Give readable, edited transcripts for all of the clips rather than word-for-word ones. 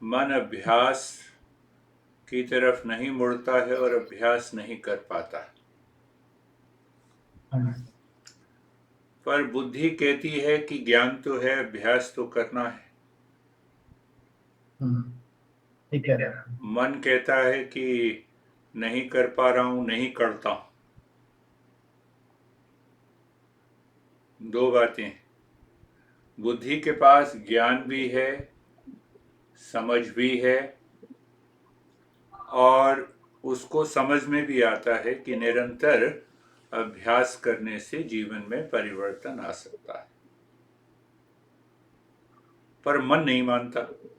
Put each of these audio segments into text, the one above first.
मन अभ्यास की तरफ नहीं मुड़ता है और अभ्यास नहीं कर पाता, हाँ। पर बुद्धि कहती है कि ज्ञान तो है, अभ्यास तो करना है। ठीक कह रहे हैं। मन कहता है कि नहीं कर पा रहा हूं, नहीं करता हूं। दो बातें, बुद्धि के पास ज्ञान भी है, समझ भी है, और उसको समझ में भी आता है कि निरंतर अभ्यास करने से जीवन में परिवर्तन आ सकता है, पर मन नहीं मानता। ठीक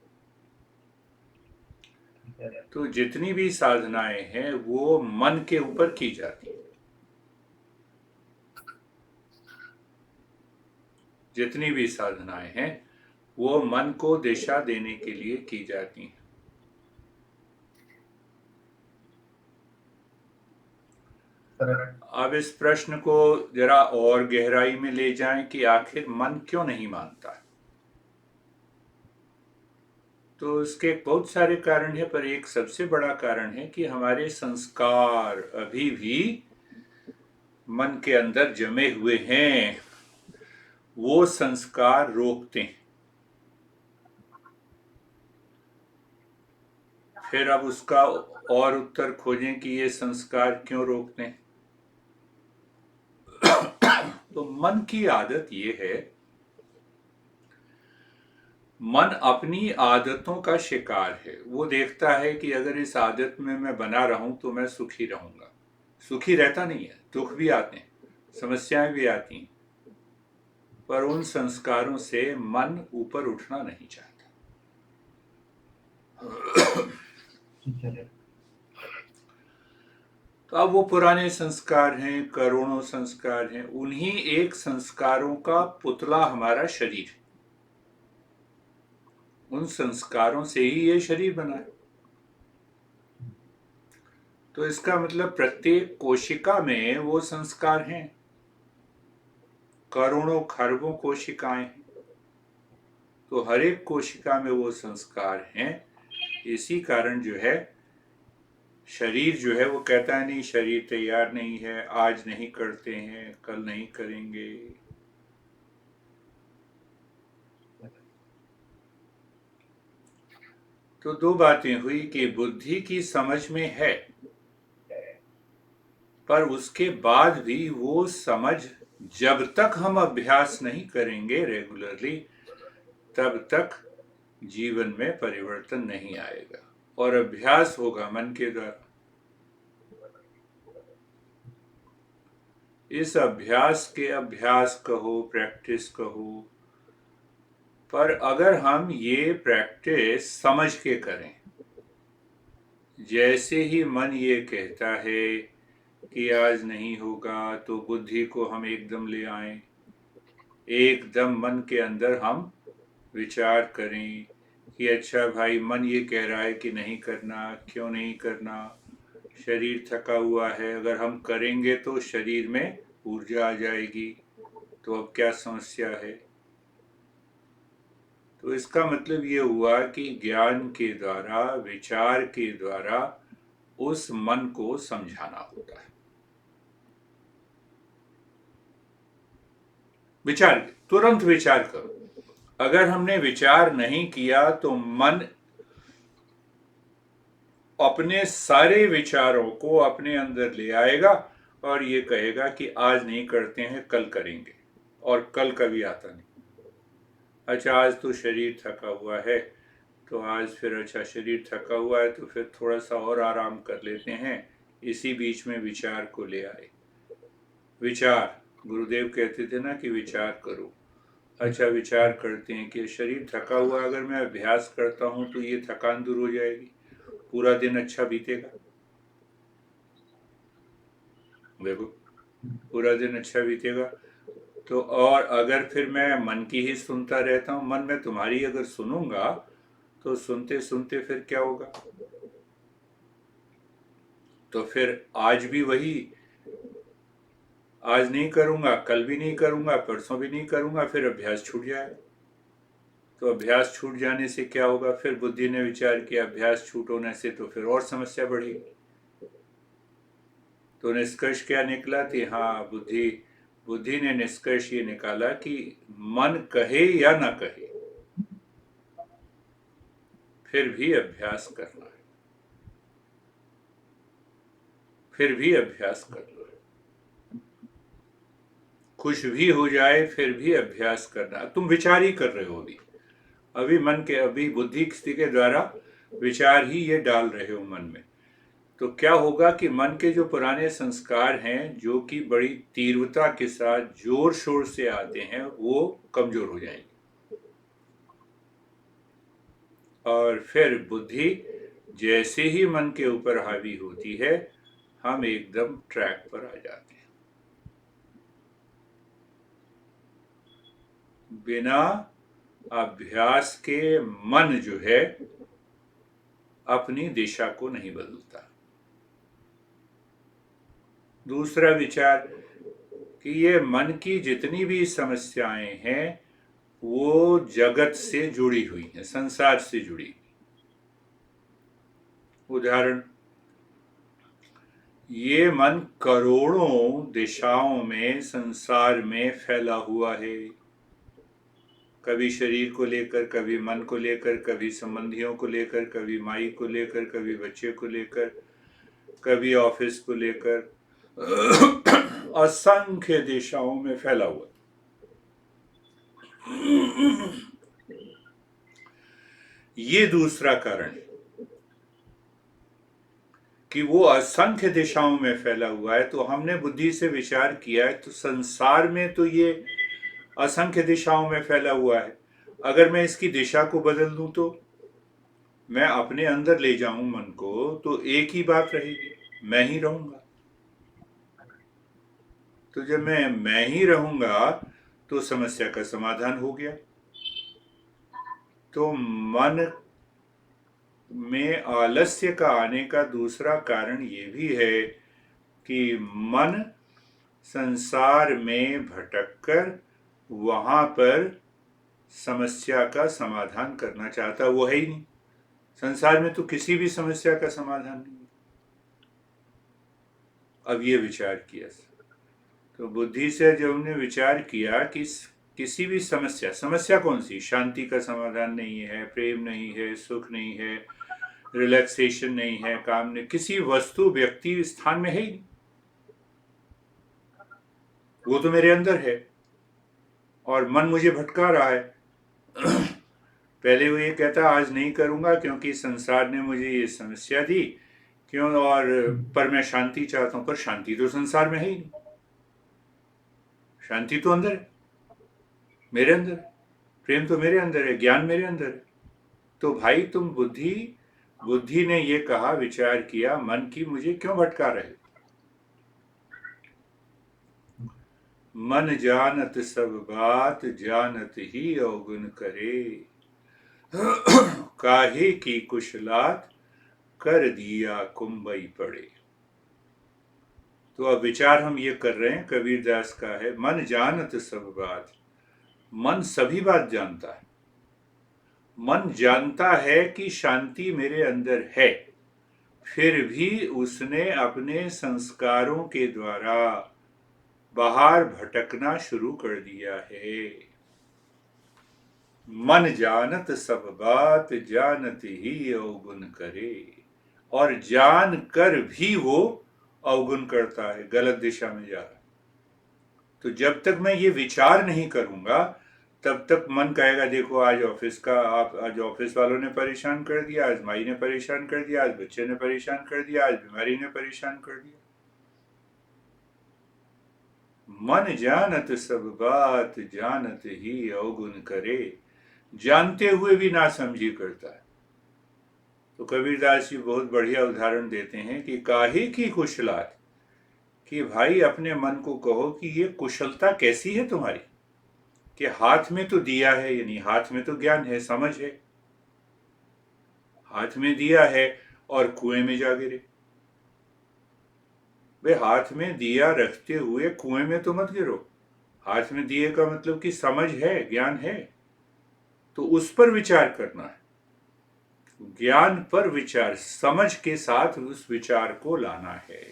कह रहे हैं। तो जितनी भी साधनाएं हैं वो मन के ऊपर की जाती हैं। जितनी भी साधनाएं हैं वो मन को दिशा देने के लिए की जाती हैं। अब इस प्रश्न को जरा और गहराई में ले जाएं कि आखिर मन क्यों नहीं मानता है। तो उसके बहुत सारे कारण हैं, पर एक सबसे बड़ा कारण है कि हमारे संस्कार अभी भी मन के अंदर जमे हुए हैं। वो संस्कार रोकते हैं। फिर अब उसका और उत्तर खोजें कि ये संस्कार क्यों रोकते हैं। तो मन की आदत ये है, मन अपनी आदतों का शिकार है। वो देखता है कि अगर इस आदत में मैं बना रहूं तो मैं सुखी रहूंगा। सुखी रहता नहीं है, दुख भी आते हैं, समस्याएं भी आती हैं, पर उन संस्कारों से मन ऊपर उठना नहीं चाहता। ठीक कह रहे हैं। तो अब वो पुराने संस्कार हैं, करोड़ों संस्कार हैं, उन्हीं एक संस्कारों का पुतला हमारा शरीर है। उन संस्कारों से ही ये शरीर बना है। तो इसका मतलब प्रत्येक कोशिका में वो संस्कार हैं। करोड़ों खरबों कोशिकाएं हैं, तो हर एक कोशिका में वो संस्कार हैं। इसी कारण जो है शरीर जो है वो कहता है नहीं, शरीर तैयार नहीं है, आज नहीं करते हैं, कल नहीं करेंगे। तो दो बातें हुई कि बुद्धि की समझ में है, पर उसके बाद भी वो समझ, जब तक हम अभ्यास नहीं करेंगे रेगुलरली, तब तक जीवन में परिवर्तन नहीं आएगा। और अभ्यास होगा मन के द्वारा। इस अभ्यास के, अभ्यास कहो, प्रैक्टिस कहो, पर अगर हम ये प्रैक्टिस समझ के करें, जैसे ही मन ये कहता है कि आज नहीं होगा, तो बुद्धि को हम एकदम ले आए, एकदम मन के अंदर हम विचार करें कि अच्छा भाई, मन ये कह रहा है कि नहीं करना, क्यों नहीं करना, शरीर थका हुआ है, अगर हम करेंगे तो शरीर में ऊर्जा आ जाएगी, तो अब क्या समस्या है। तो इसका मतलब ये हुआ कि ज्ञान के द्वारा, विचार के द्वारा उस मन को समझाना होता है। विचार, तुरंत विचार करो। अगर हमने विचार नहीं किया तो मन अपने सारे विचारों को अपने अंदर ले आएगा और ये कहेगा कि आज नहीं करते हैं, कल करेंगे। और कल कभी आता नहीं। अच्छा, आज तो शरीर थका हुआ है, तो आज फिर अच्छा शरीर थका हुआ है तो फिर थोड़ा सा और आराम कर लेते हैं। इसी बीच में विचार को ले आए। विचार, गुरुदेव कहते थे ना कि विचार करो। अच्छा, विचार करते हैं कि शरीर थका हुआ, अगर मैं अभ्यास करता हूं तो ये थकान दूर हो जाएगी, पूरा दिन अच्छा बीतेगा। देखो, पूरा दिन अच्छा बीतेगा। तो और अगर फिर मैं मन की ही सुनता रहता हूं, मन में तुम्हारी अगर सुनूंगा, तो सुनते सुनते फिर क्या होगा, तो फिर आज भी वही, आज नहीं करूंगा, कल भी नहीं करूंगा, परसों भी नहीं करूंगा, फिर अभ्यास छूट जाएगा। तो अभ्यास छूट जाने से क्या होगा? फिर बुद्धि ने विचार किया अभ्यास छूट होने से तो फिर और समस्या बढ़ेगी। तो निष्कर्ष क्या निकला कि हाँ, बुद्धि ने निष्कर्ष ये निकाला कि मन कहे या ना कहे, फिर भी अभ्यास करना है, फिर भी अभ्यास करना है। कुछ भी हो जाए फिर भी अभ्यास करना। तुम विचार ही कर रहे हो अभी बुद्धि के द्वारा विचार ही ये डाल रहे हो मन में। तो क्या होगा कि मन के जो पुराने संस्कार हैं, जो कि बड़ी तीव्रता के साथ जोर शोर से आते हैं, वो कमजोर हो जाएंगे और फिर बुद्धि जैसे ही मन के ऊपर हावी होती है, हम एकदम ट्रैक पर आ जाते हैं। बिना अभ्यास के मन जो है अपनी दिशा को नहीं बदलता। दूसरा विचार कि ये मन की जितनी भी समस्याएं हैं वो जगत से जुड़ी हुई हैं, संसार से जुड़ी। उदाहरण, ये मन करोड़ों दिशाओं में संसार में फैला हुआ है, कभी शरीर को लेकर, कभी मन को लेकर, कभी संबंधियों को लेकर, कभी माई को लेकर, कभी बच्चे को लेकर, कभी ऑफिस को लेकर, असंख्य दिशाओं में फैला हुआ। ये दूसरा कारण है कि वो असंख्य दिशाओं में फैला हुआ है। तो हमने बुद्धि से विचार किया है तो संसार में तो ये असंख्य दिशाओं में फैला हुआ है, अगर मैं इसकी दिशा को बदल दूं तो मैं अपने अंदर ले जाऊं मन को, तो एक ही बात रहेगी, मैं ही रहूंगा। तो जब मैं ही रहूंगा तो समस्या का समाधान हो गया। तो मन में आलस्य का आने का दूसरा कारण ये भी है कि मन संसार में भटककर वहां पर समस्या का समाधान करना चाहता, वो है ही नहीं। संसार में तो किसी भी समस्या का समाधान नहीं। अब ये विचार किया, तो बुद्धि से जब हमने विचार किया कि किसी भी समस्या कौन सी? शांति का समाधान नहीं है, प्रेम नहीं है, सुख नहीं है, रिलैक्सेशन नहीं है, काम नहीं, किसी वस्तु व्यक्ति स्थान में है ही नहीं। वो तो मेरे अंदर है और मन मुझे भटका रहा है। पहले वो ये कहता आज नहीं करूंगा क्योंकि संसार ने मुझे ये समस्या दी, क्यों, और पर मैं शांति चाहता हूं। पर शांति तो संसार में है ही नहीं, शांति तो अंदर है, मेरे अंदर है, प्रेम तो मेरे अंदर है, ज्ञान मेरे अंदर है। तो भाई तुम बुद्धि ने ये कहा, विचार किया मन की, मुझे क्यों भटका रहे? मन जानत सब बात, जानत ही अवगुण करे, काहे की कुशलात, कर दिया कुंभई पड़े। तो अब विचार हम ये कर रहे हैं, कबीरदास का है, मन जानत सब बात। मन सभी बात जानता है। मन जानता है कि शांति मेरे अंदर है, फिर भी उसने अपने संस्कारों के द्वारा बाहर भटकना शुरू कर दिया है। मन जानत सब बात, जानत ही अवगुण करे, और जान कर भी वो अवगुण करता है, गलत दिशा में जा रहा है। तो जब तक मैं ये विचार नहीं करूंगा तब तक मन कहेगा देखो आज आज ऑफिस वालों ने परेशान कर दिया, आज माई ने परेशान कर दिया, आज बच्चे ने परेशान कर दिया, आज बीमारी ने परेशान कर दिया। मन जानत सब बात, जानत ही अवगुण करे, जानते हुए भी ना समझी करता है। तो कबीरदास जी बहुत बढ़िया उदाहरण देते हैं कि काहे की कुशलात, कि भाई अपने मन को कहो कि ये कुशलता कैसी है तुम्हारी, कि हाथ में तो दिया है, यानी हाथ में तो ज्ञान है, समझ है, हाथ में दिया है और कुएं में जा गिरे। भाई हाथ में दिया रखते हुए कुएं में तो मत गिरो। हाथ में दिए का मतलब कि समझ है, ज्ञान है, तो उस पर विचार करना है, ज्ञान पर विचार, समझ के साथ उस विचार को लाना है।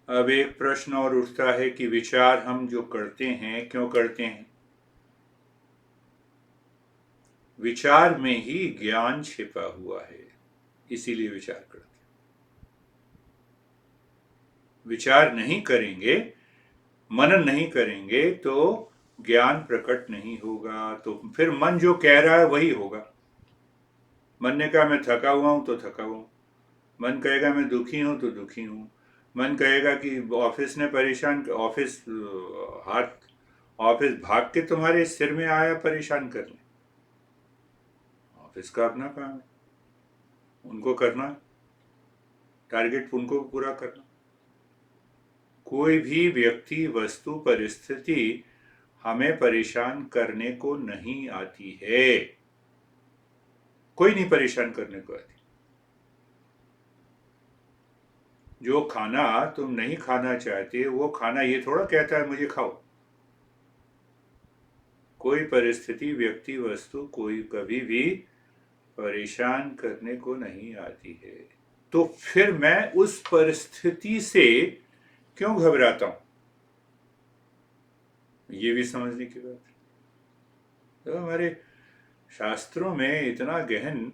अब एक प्रश्न और उठता है कि विचार हम जो करते हैं क्यों करते हैं? विचार में ही ज्ञान छिपा हुआ है, इसीलिए विचार करते हैं। विचार नहीं करेंगे, मनन नहीं करेंगे तो ज्ञान प्रकट नहीं होगा। तो फिर मन जो कह रहा है वही होगा। मन ने कहा मैं थका हुआ हूं तो थका हुआ हूं, मन कहेगा मैं दुखी हूं तो दुखी हूं, मन कहेगा कि ऑफिस ने परेशान, ऑफिस भाग के तुम्हारे सिर में आया परेशान करने। ऑफिस का अपना काम है, उनको करना है, टारगेट उनको पूरा करना। कोई भी व्यक्ति, वस्तु, परिस्थिति हमें परेशान करने को नहीं आती है। कोई नहीं परेशान करने को आती। जो खाना तुम नहीं खाना चाहते वो खाना ये थोड़ा कहता है मुझे खाओ। कोई परिस्थिति, व्यक्ति, वस्तु कोई कभी भी परेशान करने को नहीं आती है। तो फिर मैं उस परिस्थिति से क्यों घबराता हूं? ये भी समझने की बात है। तो हमारे शास्त्रों में इतना गहन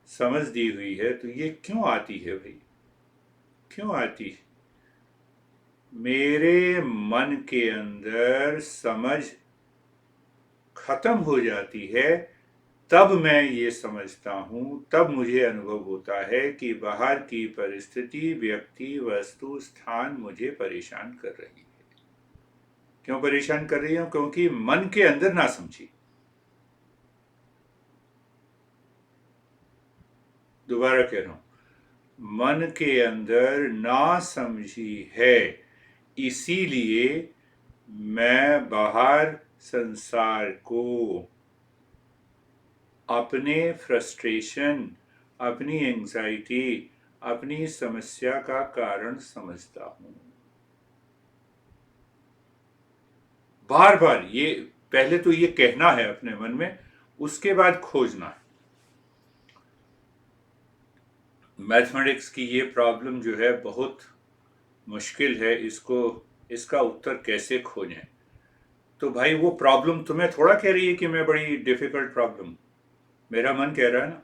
समझ दी हुई है, तो ये क्यों आती है भाई? क्यों आती है? मेरे मन के अंदर समझ खत्म हो जाती है, तब मैं ये समझता हूं, तब मुझे अनुभव होता है कि बाहर की परिस्थिति, व्यक्ति, वस्तु, स्थान मुझे परेशान कर रही है। क्यों परेशान कर रही हूं? क्योंकि मन के अंदर ना समझी। दोबारा कह रहा हूं, मन के अंदर ना समझी है, इसीलिए मैं बाहर संसार को अपने फ्रस्ट्रेशन, अपनी एंजाइटी, अपनी समस्या का कारण समझता हूं। बार बार ये, पहले तो ये कहना है अपने मन में, उसके बाद खोजना है। मैथमेटिक्स की ये प्रॉब्लम जो है बहुत मुश्किल है, इसका उत्तर कैसे खोजें? तो भाई वो प्रॉब्लम तुम्हें थोड़ा कह रही है कि मैं बड़ी डिफिकल्ट प्रॉब्लम, मेरा मन कह रहा है ना।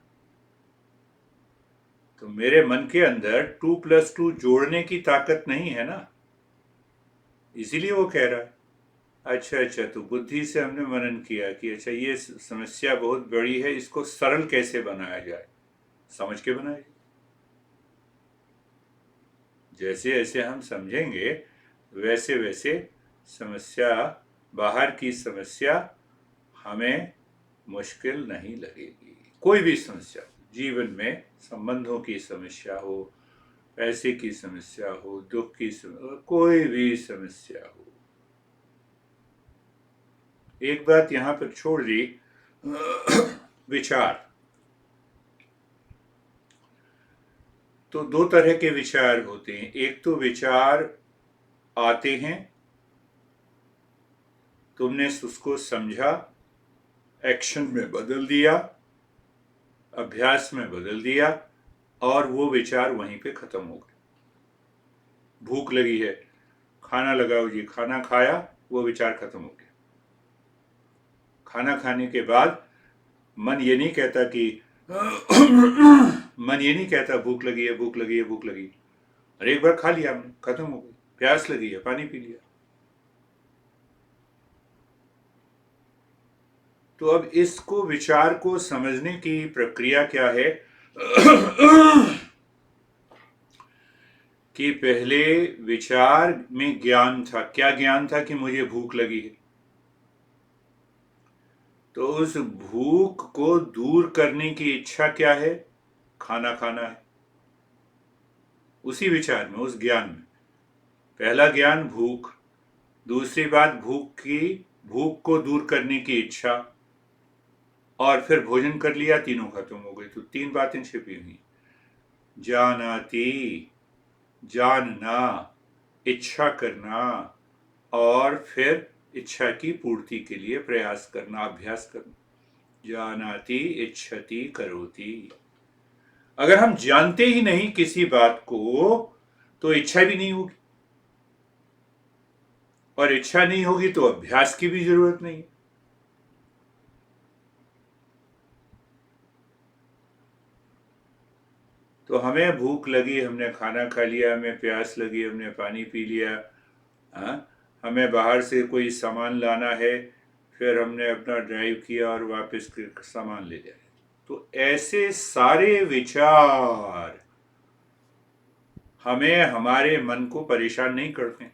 तो मेरे मन के अंदर 2+2 जोड़ने की ताकत नहीं है ना, इसीलिए वो कह रहा है। अच्छा, तो बुद्धि से हमने मनन किया कि अच्छा ये समस्या बहुत बड़ी है, इसको सरल कैसे बनाया जाए, समझ के बनाया जाए। जैसे जैसे हम समझेंगे वैसे वैसे समस्या, बाहर की समस्या हमें मुश्किल नहीं लगेगी। कोई भी समस्या, जीवन में संबंधों की समस्या हो, पैसे की समस्या हो, दुख की समस्या, कोई भी समस्या हो। एक बात यहां पर छोड़ दी, विचार। तो दो तरह के विचार होते हैं। एक तो विचार आते हैं, तुमने उसको समझा, एक्शन में बदल दिया, अभ्यास में बदल दिया, और वो विचार वहीं पे खत्म हो गए। भूख लगी है, खाना लगाओ जी, खाना खाया, वो विचार खत्म हो गया। खाना खाने के बाद मन ये नहीं कहता कि मन ये नहीं कहता भूख लगी है, भूख लगी है, भूख लगी। अरे एक बार खा लिया हमने, खत्म हो गई। प्यास लगी है, पानी पी लिया। तो अब इसको, विचार को समझने की प्रक्रिया क्या है? कि पहले विचार में ज्ञान था। क्या ज्ञान था? कि मुझे भूख लगी है। तो उस भूख को दूर करने की इच्छा क्या है? खाना खाना है। उसी विचार में, उस ज्ञान में पहला ज्ञान भूख, दूसरी बात भूख को दूर करने की इच्छा, और फिर भोजन कर लिया, तीनों खत्म हो गए। तो तीन बातें छिपी हुई: जानाति, जानना, इच्छा करना, और फिर इच्छा की पूर्ति के लिए प्रयास करना, अभ्यास करना। जानाति इच्छति करोति। अगर हम जानते ही नहीं किसी बात को तो इच्छा भी नहीं होगी, और इच्छा नहीं होगी तो अभ्यास की भी जरूरत नहीं। तो हमें भूख लगी, हमने खाना खा लिया, हमें प्यास लगी, हमने पानी पी लिया, हाँ, हमें बाहर से कोई सामान लाना है, फिर हमने अपना ड्राइव किया और वापस सामान ले लिया। तो ऐसे सारे विचार हमें हमारे मन को परेशान नहीं करते।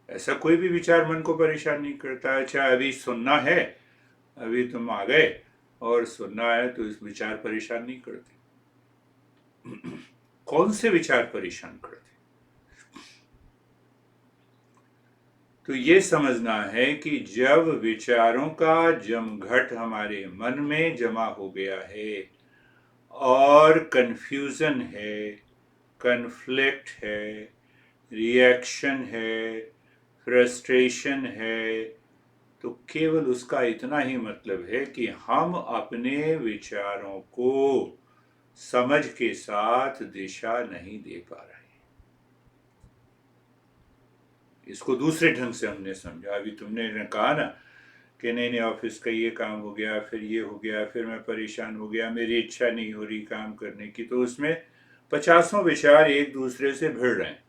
ऐसा कोई भी विचार मन को परेशान नहीं करता। अच्छा, अभी सुनना है, अभी तुम आ गए और सुनना है, तो इस विचार परेशान नहीं करते। कौन से विचार परेशान करते? तो ये समझना है कि जब विचारों का जमघट हमारे मन में जमा हो गया है और कंफ्यूजन है, कन्फ्लिक्ट है, रिएक्शन है, फ्रस्ट्रेशन है, तो केवल उसका इतना ही मतलब है कि हम अपने विचारों को समझ के साथ दिशा नहीं दे पा रहे। इसको दूसरे ढंग से हमने समझा। अभी तुमने कहा ना कि नहीं ऑफिस का ये काम हो गया, फिर ये हो गया, फिर मैं परेशान हो गया, मेरी इच्छा नहीं हो रही काम करने की, तो उसमें 50 विचार एक दूसरे से भिड़ रहे हैं।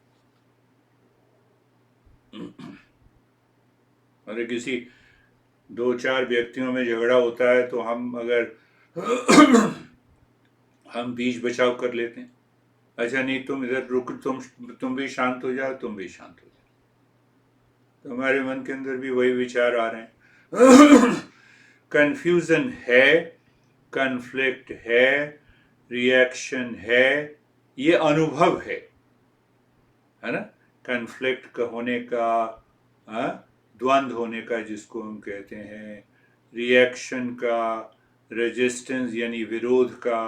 अरे किसी 2-4 व्यक्तियों में झगड़ा होता है तो हम अगर हम बीच बचाव कर लेते हैं। अच्छा नहीं, तुम इधर रुक, तुम भी शांत हो जाओ, तुम भी शांत हो जाओ। तो हमारे मन के अंदर भी वही विचार आ रहे हैं। कंफ्यूजन है, कन्फ्लिक्ट है, रिएक्शन है, ये अनुभव है ना। कन्फ्लिक्ट का होने का, द्वंद्व होने का जिसको हम कहते हैं, रिएक्शन का, रेजिस्टेंस यानी विरोध का,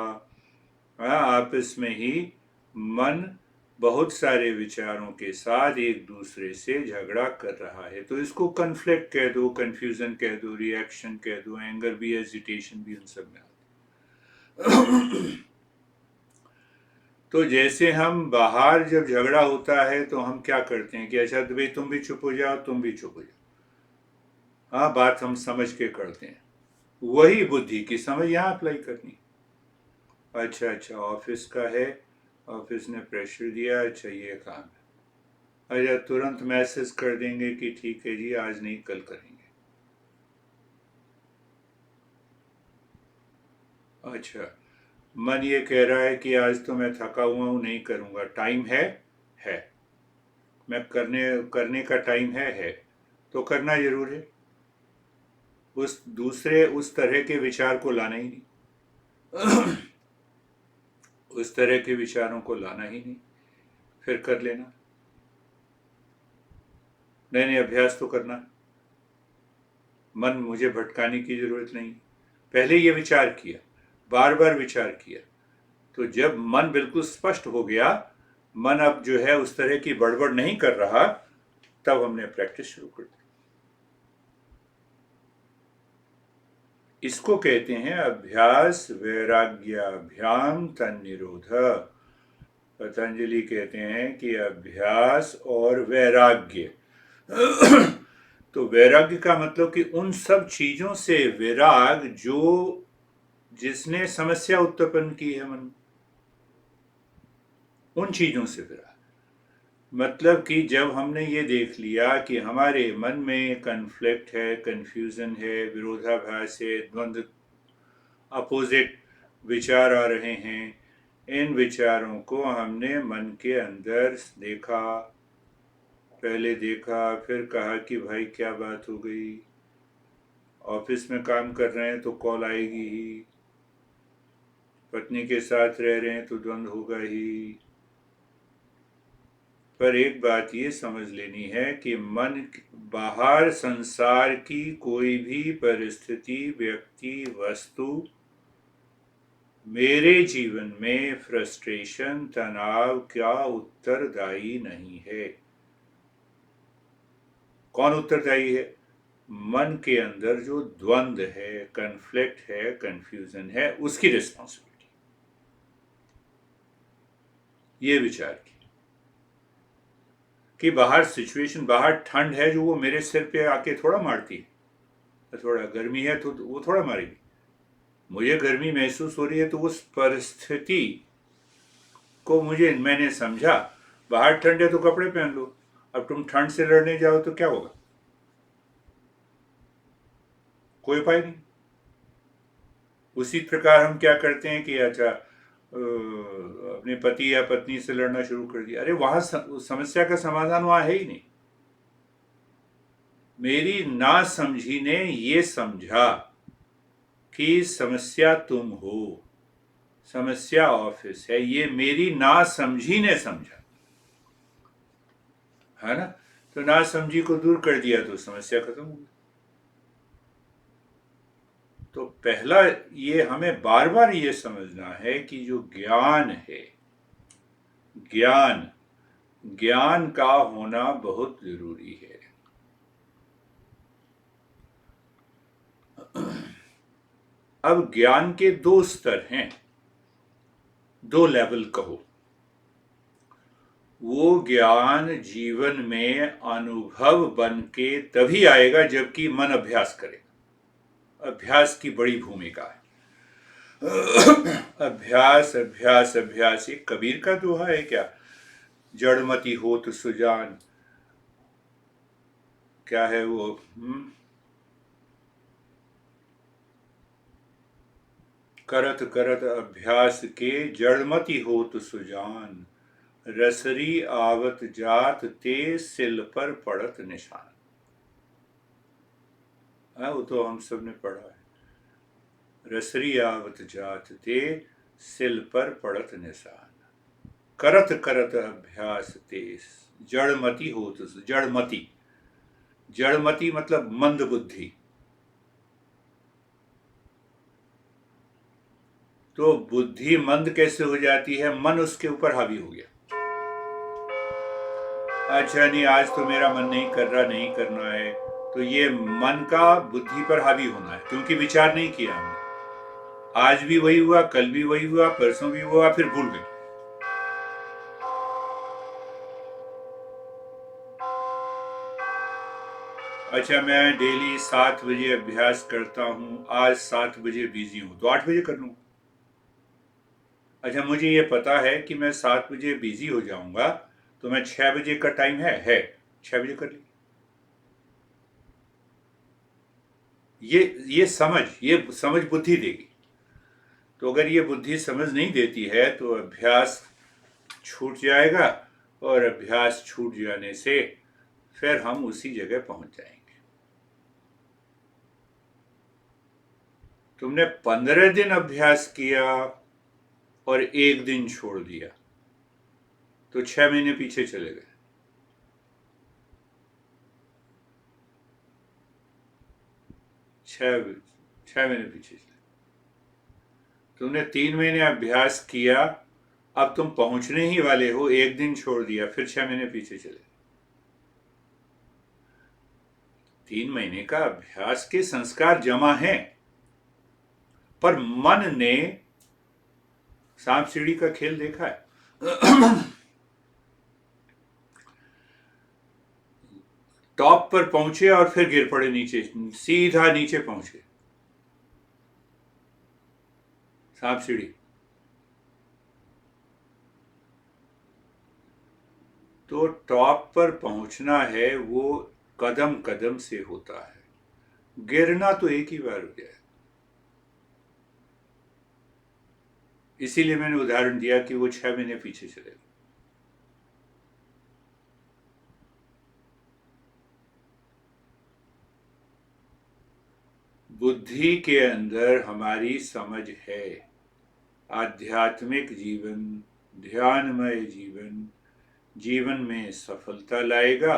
आपस में ही मन बहुत सारे विचारों के साथ एक दूसरे से झगड़ा कर रहा है। तो इसको कन्फ्लिक्ट कह दो, कंफ्यूजन कह दो, रिएक्शन कह दो, एंगर भी, हेजिटेशन भी, उन सब में तो जैसे हम बाहर जब झगड़ा होता है तो हम क्या करते हैं कि अच्छा तो भाई तुम भी चुप हो जाओ, तुम भी चुप हो जाओ। हाँ, बात हम समझ के करते हैं। वही बुद्धि की समझ यहाँ अप्लाई करनी। अच्छा ऑफिस का है, ऑफिस ने प्रेशर दिया, अच्छा ये काम है, अच्छा तुरंत मैसेज कर देंगे कि ठीक है जी, आज नहीं कल करेंगे। अच्छा, मन ये कह रहा है कि आज तो मैं थका हुआ हूं, नहीं करूंगा, टाइम है, मैं करने का टाइम है, तो करना जरूर है। उस तरह के विचार को लाना ही नहीं। उस तरह के विचारों को लाना ही नहीं, फिर कर लेना। नहीं अभ्यास तो करना, मन मुझे भटकाने की जरूरत नहीं। पहले ये विचार किया, बार बार विचार किया, तो जब मन बिल्कुल स्पष्ट हो गया, मन अब जो है उस तरह की बड़बड़ नहीं कर रहा, तब हमने प्रैक्टिस शुरू कर दी। इसको कहते हैं अभ्यास वैराग्याभ्याम तन्निरोध। पतंजलि कहते हैं कि अभ्यास और वैराग्य। तो वैराग्य का मतलब कि उन सब चीजों से विराग जो जिसने समस्या उत्पन्न की है मन, उन चीजों से विराग। मतलब कि जब हमने ये देख लिया कि हमारे मन में कन्फ्लिक्ट है, कंफ्यूजन है, विरोधाभास है, द्वंद्व, अपोजिट विचार आ रहे हैं, इन विचारों को हमने मन के अंदर देखा, पहले देखा, फिर कहा कि भाई क्या बात हो गई, ऑफिस में काम कर रहे हैं तो कॉल आएगी ही, पत्नी के साथ रह रहे हैं तो द्वंद्व होगा ही। पर एक बात ये समझ लेनी है कि मन बाहर संसार की कोई भी परिस्थिति, व्यक्ति, वस्तु मेरे जीवन में फ्रस्ट्रेशन, तनाव का उत्तरदायी नहीं है। कौन उत्तरदायी है? मन के अंदर जो द्वंद्व है, कन्फ्लिक्ट है, कंफ्यूजन है, उसकी रिस्पॉन्सिबिलिटी। ये विचार की कि बाहर सिचुएशन, बाहर ठंड है जो वो मेरे सिर पे आके थोड़ा मारती है, थोड़ा गर्मी है तो वो थोड़ा मारेगी। मुझे गर्मी महसूस हो रही है तो उस परिस्थिति को मैंने समझा, बाहर ठंड है तो कपड़े पहन लो। अब तुम ठंड से लड़ने जाओ तो क्या होगा? कोई उपाय नहीं। उसी प्रकार हम क्या करते हैं कि अच्छा अपने पति या पत्नी से लड़ना शुरू कर दिया। अरे वहां समस्या का समाधान वहां है ही नहीं। मेरी नासमझी ने ये समझा कि समस्या तुम हो, समस्या ऑफिस है, ये मेरी नासमझी ने समझा, है ना? तो नासमझी को दूर कर दिया तो समस्या खत्म हो गई। तो पहला ये हमें बार बार ये समझना है कि जो ज्ञान है, ज्ञान का होना बहुत जरूरी है। अब ज्ञान के दो स्तर हैं, दो लेवल कहो। वो ज्ञान जीवन में अनुभव बन के तभी आएगा जबकि मन अभ्यास करे। अभ्यास की बड़ी भूमिका है। अभ्यास अभ्यास अभ्यास, ये कबीर का दोहा है क्या? जड़मति होत सुजान, क्या है वो? करत करत अभ्यास के जड़मति होत सुजान, रसरी आवत जात ते सिल पर पड़त निशान। वो तो हम सब ने पढ़ा है। रसरी आवत जात ते सिल पर पड़त निशान, करत करत अभ्यास ते जड़मति होत। जड़मति मतलब मंद बुद्धि। तो बुद्धि मंद कैसे हो जाती है? मन उसके ऊपर हावी हो गया। अच्छा नहीं, आज तो मेरा मन नहीं कर रहा, नहीं करना है, तो ये मन का बुद्धि पर हावी होना है, क्योंकि विचार नहीं किया हमने। आज भी वही हुआ, कल भी वही हुआ, परसों भी हुआ, फिर भूल गए। अच्छा मैं डेली 7 बजे अभ्यास करता हूं, आज 7 बजे बिजी हूं तो 8 बजे कर लूंगा। अच्छा मुझे ये पता है कि मैं 7 बजे बिजी हो जाऊंगा, तो मैं 6 बजे का टाइम है 6 बजे कर ली। ये समझ बुद्धि देगी। तो अगर ये बुद्धि समझ नहीं देती है तो अभ्यास छूट जाएगा, और अभ्यास छूट जाने से फिर हम उसी जगह पहुंच जाएंगे। तुमने 15 दिन अभ्यास किया और 1 दिन छोड़ दिया तो 6 महीने पीछे चले गए। छह महीने पीछे चले। तुमने 3 महीने अभ्यास किया, अब तुम पहुंचने ही वाले हो, 1 दिन छोड़ दिया, फिर 6 महीने पीछे चले। 3 महीने का अभ्यास के संस्कार जमा हैं, पर मन ने सांप सीढ़ी का खेल देखा है। टॉप पर पहुंचे और फिर गिर पड़े नीचे, सीधा नीचे पहुंचे। सांप सीढ़ी। तो टॉप पर पहुंचना है वो कदम कदम से होता है, गिरना तो एक ही बार हो जाए। इसीलिए मैंने उदाहरण दिया कि वो 6 महीने पीछे चले। बुद्धि के अंदर हमारी समझ है, आध्यात्मिक जीवन, ध्यानमय जीवन, जीवन में सफलता लाएगा,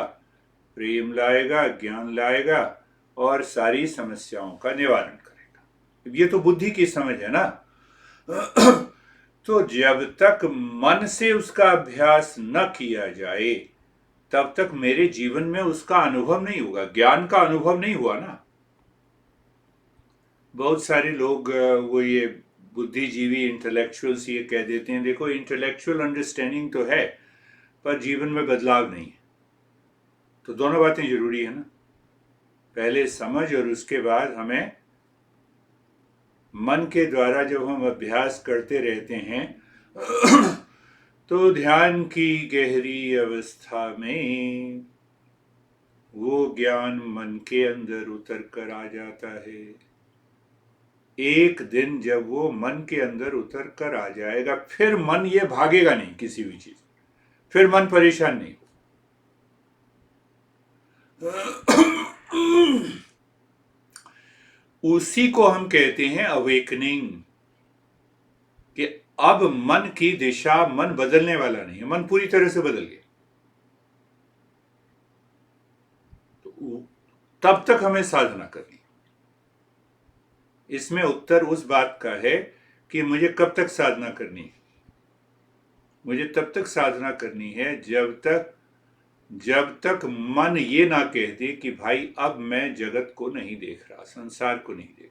प्रेम लाएगा, ज्ञान लाएगा और सारी समस्याओं का निवारण करेगा। ये तो बुद्धि की समझ है ना। तो जब तक मन से उसका अभ्यास न किया जाए तब तक मेरे जीवन में उसका अनुभव नहीं होगा, ज्ञान का अनुभव नहीं हुआ ना। बहुत सारे लोग वो ये बुद्धिजीवी इंटेलेक्चुअल्स ये कह देते हैं, देखो इंटेलेक्चुअल अंडरस्टैंडिंग तो है पर जीवन में बदलाव नहीं है। तो दोनों बातें जरूरी है ना, पहले समझ और उसके बाद हमें मन के द्वारा जब हम अभ्यास करते रहते हैं तो ध्यान की गहरी अवस्था में वो ज्ञान मन के अंदर उतर कर आ जाता है। एक दिन जब वो मन के अंदर उतर कर आ जाएगा, फिर मन ये भागेगा नहीं किसी भी चीज, फिर मन परेशान नहीं हो। उसी को हम कहते हैं अवेकनिंग, कि अब मन की दिशा, मन बदलने वाला नहीं है, मन पूरी तरह से बदल गया। तो तब तक हमें साधना करनी। इसमें उत्तर उस बात का है कि मुझे कब तक साधना करनी है। मुझे तब तक साधना करनी है जब तक मन ये ना कह दे कि भाई अब मैं जगत को नहीं देख रहा, संसार को नहीं देख रहा,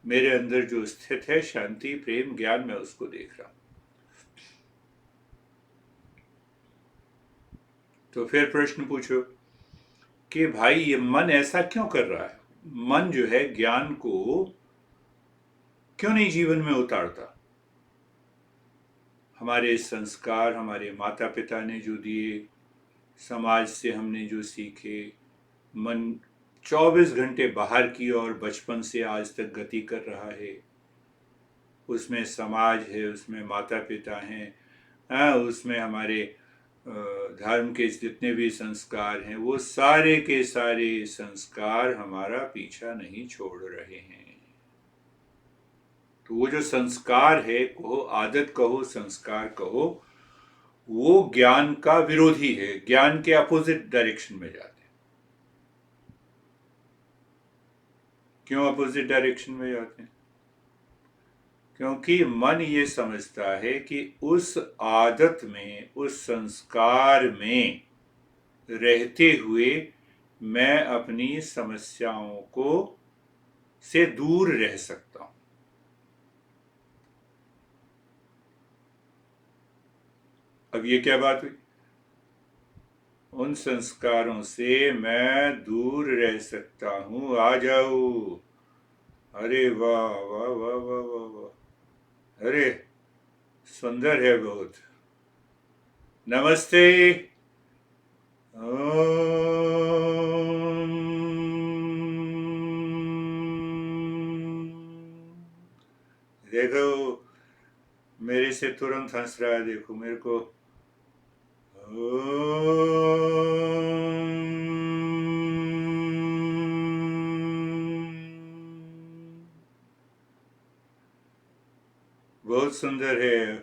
मेरे अंदर जो स्थित है शांति प्रेम ज्ञान, मैं उसको देख रहा हूं। तो फिर प्रश्न पूछो कि भाई ये मन ऐसा क्यों कर रहा है, मन जो है ज्ञान को क्यों नहीं जीवन में उतारता। हमारे संस्कार, हमारे माता पिता ने जो दिए, समाज से हमने जो सीखे, मन 24 घंटे बाहर की ओर बचपन से आज तक गति कर रहा है। उसमें समाज है, उसमें माता पिता हैं, उसमें हमारे धर्म के जितने भी संस्कार हैं, वो सारे के सारे संस्कार हमारा पीछा नहीं छोड़ रहे हैं। तो वो जो संस्कार है, कहो आदत कहो संस्कार कहो, वो ज्ञान का विरोधी है, ज्ञान के अपोजिट डायरेक्शन में जाते हैं। क्यों अपोजिट डायरेक्शन में जाते हैं? क्योंकि मन ये समझता है कि उस आदत में, उस संस्कार में रहते हुए मैं अपनी समस्याओं को से दूर रह सकता हूं। अब ये क्या बात हुई? उन संस्कारों से मैं दूर रह सकता हूं, आ जाओ। अरे वाह वाह वाह वाह वाह वाह, अरे सुंदर है बहुत। नमस्ते। देखो मेरे से तुरंत हंस रहा है, देखो मेरे को। बहुत सुंदर है।